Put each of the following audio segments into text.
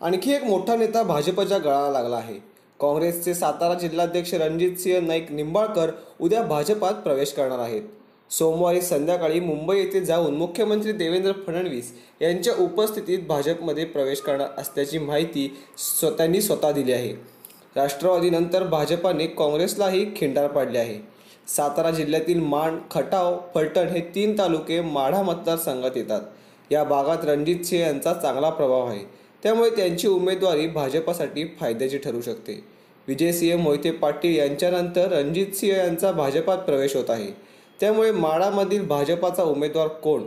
आणखी एक मोठा नेता भाजपच्या गळाला लागला आहे. काँग्रेसचे सातारा जिल्हाध्यक्ष रणजितसिंह नाईक निंबाळकर उद्या भाजपात प्रवेश करणार आहेत. सोमवारी संध्याकाळी मुंबई येथे जाऊन मुख्यमंत्री देवेंद्र फडणवीस यांच्या उपस्थितीत भाजपमध्ये प्रवेश करणार असल्याची माहिती त्यांनी स्वतः दिली आहे. राष्ट्रवादीनंतर भाजपाने काँग्रेसलाही खिंडार पाडले आहे. सातारा जिल्ह्यातील माण, खटाव, फलटण हे 3 तालुके माढा मतदारसंघात येतात. या भागात रणजितसिंह यांचा चांगला प्रभाव आहे, त्यामुळे त्यांची उमेदवारी भाजपासाठी फायद्याची ठरू शकते. विजयसिंह मोहिते पाटील यांच्यानंतर रणजितसिंह यांचा भाजपात प्रवेश होत आहे. त्यामुळे माढामधील भाजपाचा उमेदवार कोण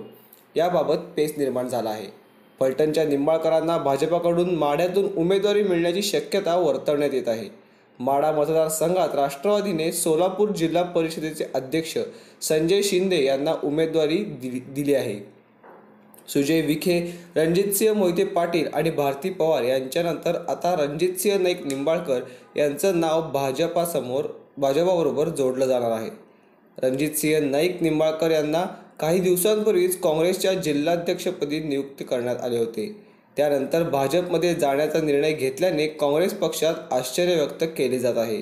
याबाबत पेच निर्माण झाला आहे. फलटणच्या निंबाळकरांना भाजपाकडून माढ्यातून उमेदवारी मिळण्याची शक्यता वर्तवण्यात येत आहे. माढा मतदारसंघात राष्ट्रवादीने सोलापूर जिल्हा परिषदेचे अध्यक्ष संजय शिंदे यांना उमेदवारी दिली आहे. सुजय विखे, रणजितसिंह मोहिते पाटील आणि भारती पवार यांच्यानंतर आता रणजितसिंह नाईक निंबाळकर यांचं नाव भाजपाबरोबर जोडलं जाणार आहे. रणजितसिंह नाईक निंबाळकर यांना काही दिवसांपूर्वीच काँग्रेसच्या जिल्हाध्यक्षपदी नियुक्त करण्यात आले होते. त्यानंतर भाजपमध्ये जाण्याचा निर्णय घेतल्याने काँग्रेस पक्षात आश्चर्य व्यक्त केले जात आहे.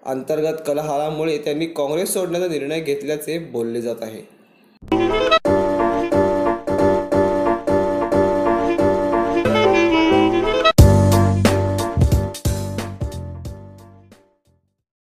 अंतर्गत कलहामुळे त्यांनी काँग्रेस सोडण्याचा निर्णय घेतल्याचे बोलले जात आहे.